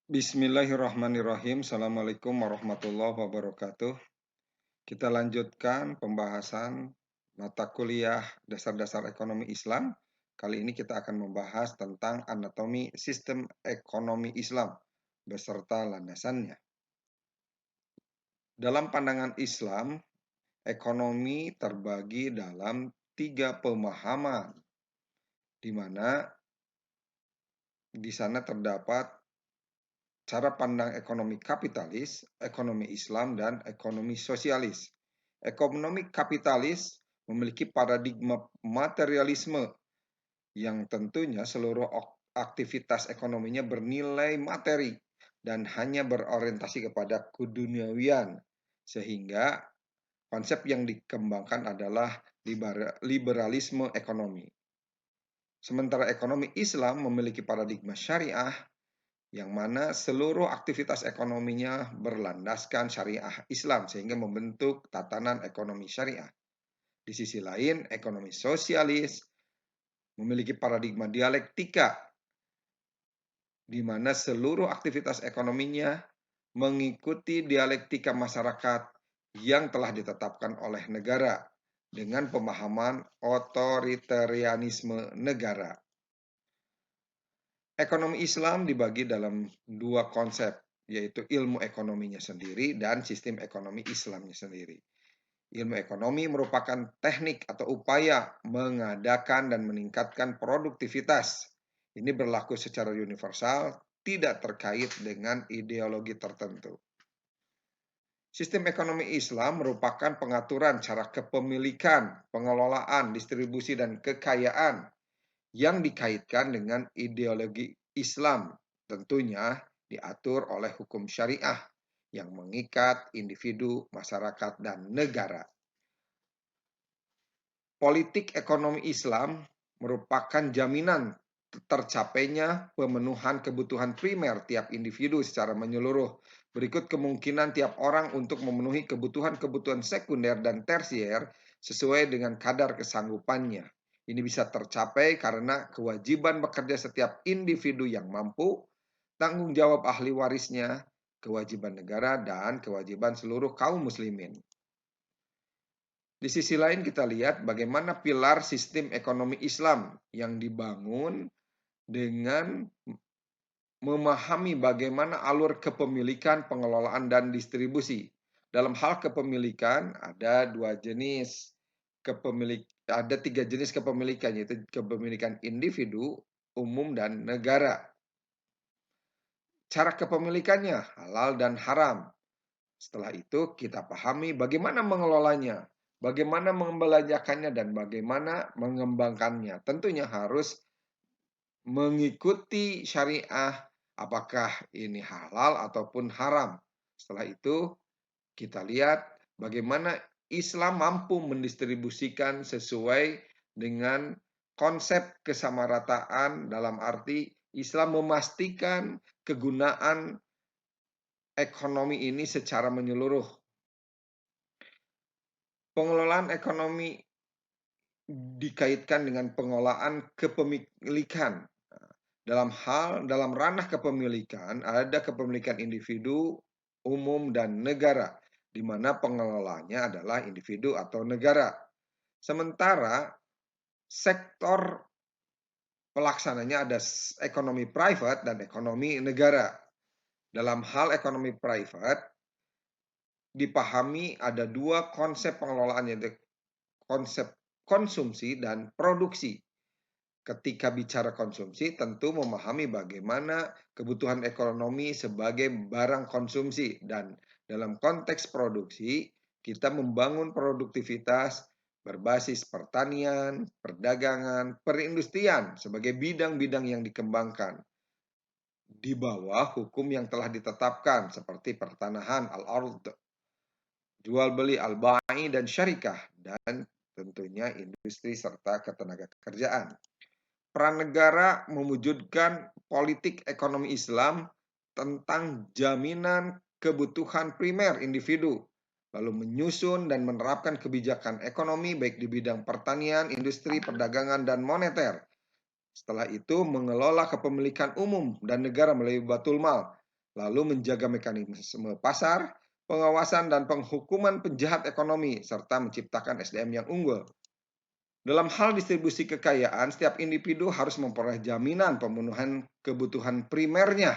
Bismillahirrahmanirrahim. Assalamualaikum warahmatullahi wabarakatuh. Kita lanjutkan pembahasan mata kuliah dasar-dasar ekonomi Islam. Kali ini kita akan membahas tentang anatomi sistem ekonomi Islam beserta landasannya. Dalam pandangan Islam, ekonomi terbagi dalam 3 pemahaman, di mana di sana terdapat cara pandang ekonomi kapitalis, ekonomi Islam, dan ekonomi sosialis. Ekonomi kapitalis memiliki paradigma materialisme yang tentunya seluruh aktivitas ekonominya bernilai materi dan hanya berorientasi kepada keduniawian, sehingga konsep yang dikembangkan adalah liberalisme ekonomi. Sementara ekonomi Islam memiliki paradigma syariah yang mana seluruh aktivitas ekonominya berlandaskan syariah Islam sehingga membentuk tatanan ekonomi syariah. Di sisi lain, ekonomi sosialis memiliki paradigma dialektika di mana seluruh aktivitas ekonominya mengikuti dialektika masyarakat yang telah ditetapkan oleh negara dengan pemahaman otoritarianisme negara. Ekonomi Islam dibagi dalam 2 konsep, yaitu ilmu ekonominya sendiri dan sistem ekonomi Islamnya sendiri. Ilmu ekonomi merupakan teknik atau upaya mengadakan dan meningkatkan produktivitas. Ini berlaku secara universal, tidak terkait dengan ideologi tertentu. Sistem ekonomi Islam merupakan pengaturan cara kepemilikan, pengelolaan, distribusi, dan kekayaan yang dikaitkan dengan ideologi Islam, tentunya diatur oleh hukum syariah yang mengikat individu, masyarakat, dan negara. Politik ekonomi Islam merupakan jaminan tercapainya pemenuhan kebutuhan primer tiap individu secara menyeluruh. Berikut kemungkinan tiap orang untuk memenuhi kebutuhan-kebutuhan sekunder dan tersier sesuai dengan kadar kesanggupannya. Ini bisa tercapai karena kewajiban bekerja setiap individu yang mampu, tanggung jawab ahli warisnya, kewajiban negara, dan kewajiban seluruh kaum muslimin. Di sisi lain kita lihat bagaimana pilar sistem ekonomi Islam yang dibangun dengan memahami bagaimana alur kepemilikan, pengelolaan, dan distribusi. Dalam hal kepemilikan ada 2 jenis ada 3 jenis kepemilikan, yaitu kepemilikan individu, umum, dan negara. Cara kepemilikannya halal dan haram. Setelah itu kita pahami bagaimana mengelolanya, bagaimana membelanjakannya, dan bagaimana mengembangkannya. Tentunya harus mengikuti syariah, apakah ini halal ataupun haram. Setelah itu kita lihat bagaimana Islam mampu mendistribusikan sesuai dengan konsep kesamarataan, dalam arti Islam memastikan kegunaan ekonomi ini secara menyeluruh. Pengelolaan ekonomi dikaitkan dengan pengelolaan kepemilikan. Dalam ranah kepemilikan ada kepemilikan individu, umum, dan negara, di mana pengelolanya adalah individu atau negara. Sementara sektor pelaksananya ada ekonomi private dan ekonomi negara. Dalam hal ekonomi private dipahami ada 2 konsep pengelolaan, yaitu konsep konsumsi dan produksi. Ketika bicara konsumsi, tentu memahami bagaimana kebutuhan ekonomi sebagai barang konsumsi, dan dalam konteks produksi, kita membangun produktivitas berbasis pertanian, perdagangan, perindustrian sebagai bidang-bidang yang dikembangkan di bawah hukum yang telah ditetapkan seperti pertanahan, al-ard, jual beli, al-ba'i, dan syarikah, dan tentunya industri serta ketenagakerjaan. Peran negara mewujudkan politik ekonomi Islam tentang jaminan kebutuhan primer individu, lalu menyusun dan menerapkan kebijakan ekonomi baik di bidang pertanian, industri, perdagangan, dan moneter. Setelah itu mengelola kepemilikan umum dan negara melalui Baitul Mal. lalu menjaga mekanisme pasar, pengawasan dan penghukuman penjahat ekonomi, serta menciptakan SDM yang unggul. Dalam hal distribusi kekayaan, setiap individu harus memperoleh jaminan pemenuhan kebutuhan primernya.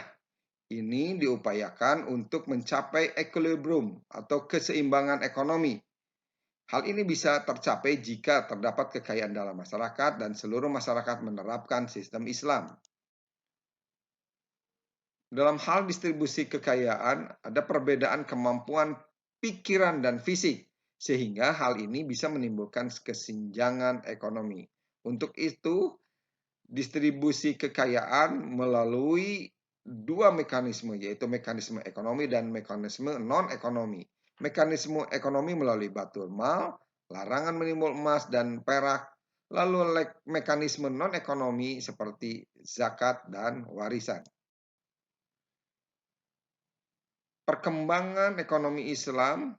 Ini diupayakan untuk mencapai equilibrium atau keseimbangan ekonomi. Hal ini bisa tercapai jika terdapat kekayaan dalam masyarakat dan seluruh masyarakat menerapkan sistem Islam. Dalam hal distribusi kekayaan, ada perbedaan kemampuan pikiran dan fisik, sehingga hal ini bisa menimbulkan kesenjangan ekonomi. Untuk itu, distribusi kekayaan melalui dua mekanisme, yaitu mekanisme ekonomi dan mekanisme non-ekonomi. Mekanisme ekonomi melalui batul mal, larangan menimbul emas dan perak, lalu mekanisme non-ekonomi seperti zakat dan warisan. Perkembangan ekonomi Islam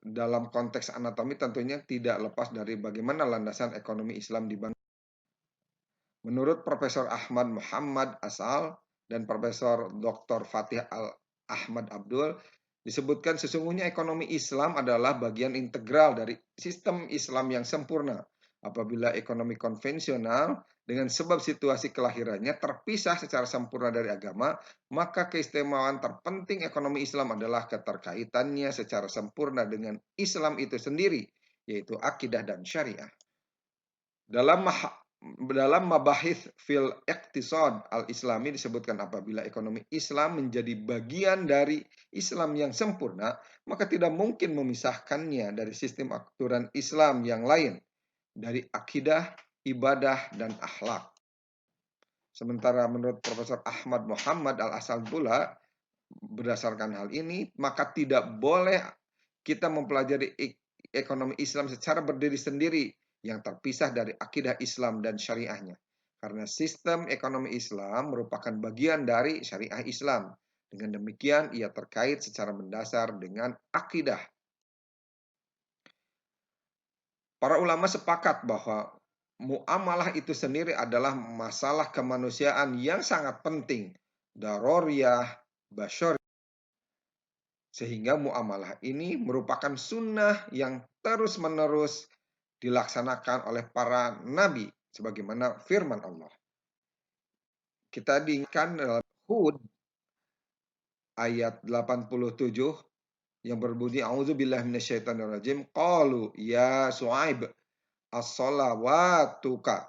dalam konteks anatomi tentunya tidak lepas dari bagaimana landasan ekonomi Islam dibangun. Menurut Profesor Ahmad Muhammad Asal dan Profesor Dr. Fatih Ahmad Abdul, disebutkan sesungguhnya ekonomi Islam adalah bagian integral dari sistem Islam yang sempurna. Apabila ekonomi konvensional dengan sebab situasi kelahirannya terpisah secara sempurna dari agama, maka keistimewaan terpenting ekonomi Islam adalah keterkaitannya secara sempurna dengan Islam itu sendiri, yaitu akidah dan syariah. Dalam mabahith fil iqtisad al-islami disebutkan apabila ekonomi Islam menjadi bagian dari Islam yang sempurna, maka tidak mungkin memisahkannya dari sistem aturan Islam yang lain, dari akidah, ibadah, dan akhlak. Sementara menurut Profesor Ahmad Muhammad Al-Asal pula, berdasarkan hal ini, maka tidak boleh kita mempelajari ekonomi Islam secara berdiri sendiri yang terpisah dari akidah Islam dan syariahnya. Karena sistem ekonomi Islam merupakan bagian dari syariah Islam. Dengan demikian, ia terkait secara mendasar dengan akidah. Para ulama sepakat bahwa muamalah itu sendiri adalah masalah kemanusiaan yang sangat penting, daruriyah, basyariyah. Sehingga muamalah ini merupakan sunnah yang terus-menerus dilaksanakan oleh para nabi sebagaimana firman Allah. Kita diingatkan dalam Hud ayat 87 yang berbunyi a'udzubillahi minasyaitonirrajim qalu ya Su'aib as-salawatuka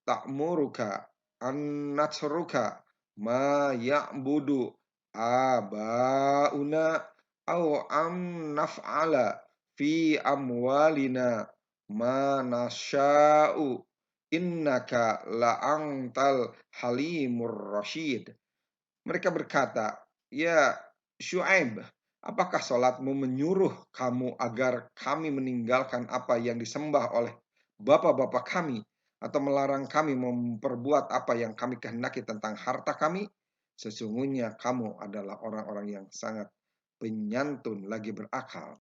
ta'muruka an natruka ma ya'budu abauna au am naf'ala fi amwalina ma nasya'u innaka la'antal halimur rasyid. Mereka berkata, ya Syuaib, apakah sholatmu menyuruh kamu agar kami meninggalkan apa yang disembah oleh bapak-bapak kami atau melarang kami memperbuat apa yang kami kehendaki tentang harta kami? Sesungguhnya kamu adalah orang-orang yang sangat penyantun lagi berakal.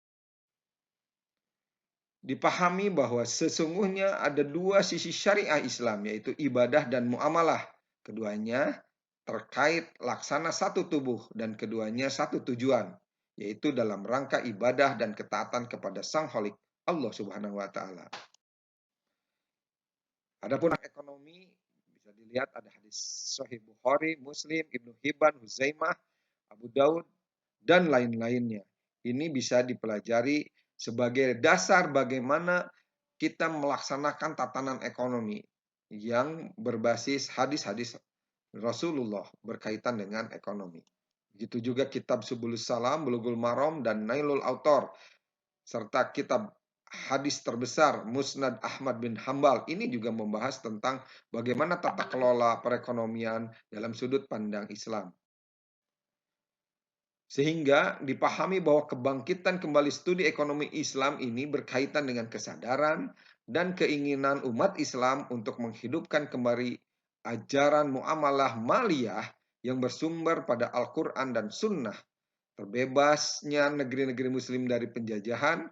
Dipahami bahwa sesungguhnya ada dua sisi syariah Islam, yaitu ibadah dan muamalah. Keduanya terkait laksana satu tubuh dan keduanya satu tujuan, yaitu dalam rangka ibadah dan ketaatan kepada Sang Khalik Allah Subhanahu wa taala. Adapun ekonomi bisa dilihat ada hadis Sahih Bukhari, Muslim, Ibnu Hibban, Huzaimah, Abu Daud dan lain-lainnya. Ini bisa dipelajari sebagai dasar bagaimana kita melaksanakan tatanan ekonomi yang berbasis hadis-hadis Rasulullah berkaitan dengan ekonomi. Begitu juga kitab Subulus Salam, Bulughul Maram, dan Nailul Autor, serta kitab hadis terbesar Musnad Ahmad bin Hambal. Ini juga membahas tentang bagaimana tata kelola perekonomian dalam sudut pandang Islam. Sehingga dipahami bahwa kebangkitan kembali studi ekonomi Islam ini berkaitan dengan kesadaran dan keinginan umat Islam untuk menghidupkan kembali ajaran muamalah maliyah yang bersumber pada Al-Quran dan Sunnah, terbebasnya negeri-negeri Muslim dari penjajahan,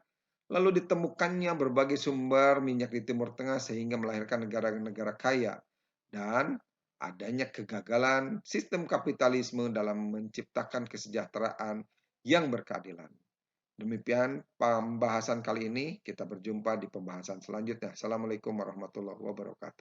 lalu ditemukannya berbagai sumber minyak di Timur Tengah sehingga melahirkan negara-negara kaya, dan adanya kegagalan sistem kapitalisme dalam menciptakan kesejahteraan yang berkeadilan. Demikian pembahasan kali ini, kita berjumpa di pembahasan selanjutnya. Assalamualaikum warahmatullahi wabarakatuh.